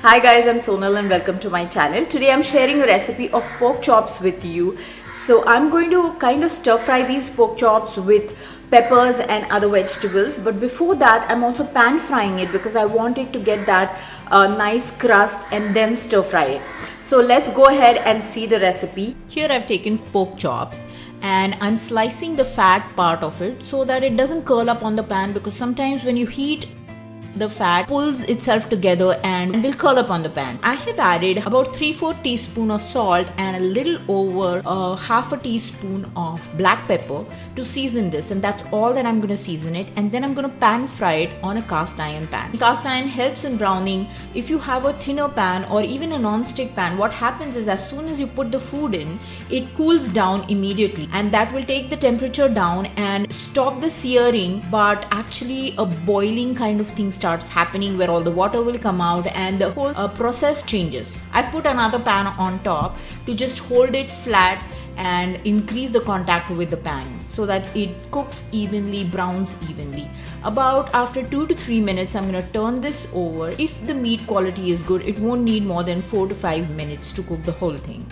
Hi guys, I'm Sonal and welcome to my channel. Today I'm sharing a recipe of pork chops with you. So I'm going to kind of stir fry these pork chops with peppers and other vegetables. But before that, I'm also pan frying it because I wanted to get that nice crust and then stir fry it. So let's go ahead and see the recipe. Here I've taken pork chops and I'm slicing the fat part of it so that it doesn't curl up on the pan, because sometimes when you heat, the fat pulls itself together and will curl up on the pan. I have added about 3/4 teaspoon of salt and a little over half a teaspoon of black pepper to season this, and that's all that I'm going to season it. And then I'm going to pan fry it on a cast iron pan. Cast iron helps in browning. If you have a thinner pan or even a non-stick pan, what happens is as soon as you put the food in, it cools down immediately, and that will take the temperature down and stop the searing, but actually a boiling kind of thing starts happening where all the water will come out and the whole process changes. I've put another pan on top to just hold it flat and increase the contact with the pan so that it cooks evenly, browns evenly. About after 2 to 3 minutes, I'm going to turn this over. If the meat quality is good, it won't need more than 4 to 5 minutes to cook the whole thing.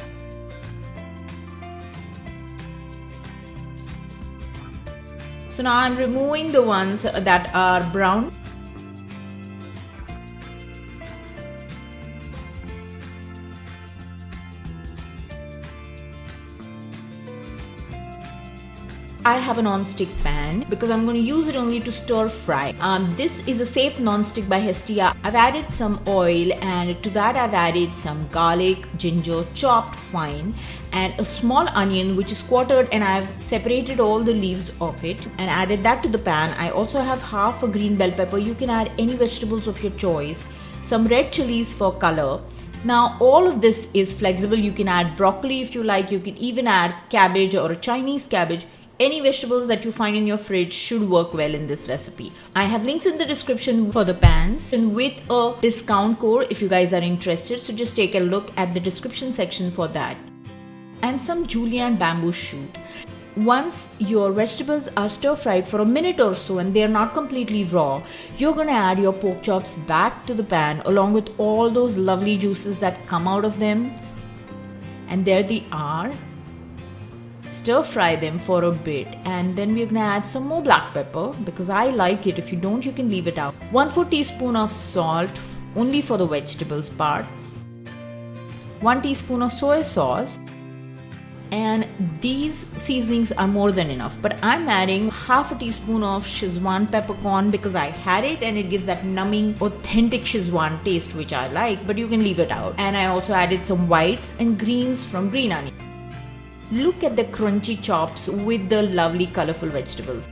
So now I'm removing the ones that are brown. I have a non-stick pan because I'm going to use it only to stir fry. This is a safe non-stick by Hestia. I've added some oil, and to that I've added some garlic, ginger chopped fine, and a small onion which is quartered, and I've separated all the leaves of it and added that to the pan. I also have half a green bell pepper. You can add any vegetables of your choice. Some red chilies for color. Now all of this is flexible. You can add broccoli if you like. You can even add cabbage or a Chinese cabbage. Any vegetables that you find in your fridge should work well in this recipe. I have links in the description for the pans and with a discount code if you guys are interested. So just take a look at the description section for that. And some julienne bamboo shoot. Once your vegetables are stir fried for a minute or so and they are not completely raw, you're going to add your pork chops back to the pan along with all those lovely juices that come out of them. And there they are. Stir fry them for a bit, and then we're gonna add some more black pepper because I like it. If you don't, you can leave it out. 1/4 teaspoon of salt only for the vegetables part. 1 teaspoon of soy sauce, and these seasonings are more than enough, but I'm adding half a teaspoon of Szechuan peppercorn because I had it and it gives that numbing authentic Szechuan taste which I like, but you can leave it out. And I also added some whites and greens from green onion. Look at the crunchy chops with the lovely colorful vegetables.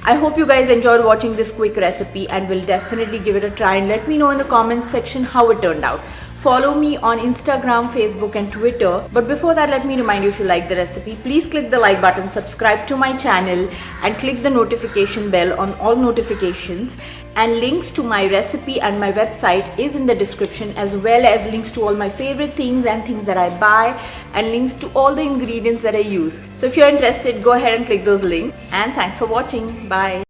I hope you guys enjoyed watching this quick recipe and will definitely give it a try, and let me know in the comments section how it turned out. Follow me on Instagram, Facebook and Twitter. But before that, let me remind you, if you like the recipe, please click the like button, subscribe to my channel and click the notification bell on all notifications. And links to my recipe and my website is in the description, as well as links to all my favorite things and things that I buy, and links to all the ingredients that I use. So if you're interested, go ahead and click those links. And thanks for watching. Bye.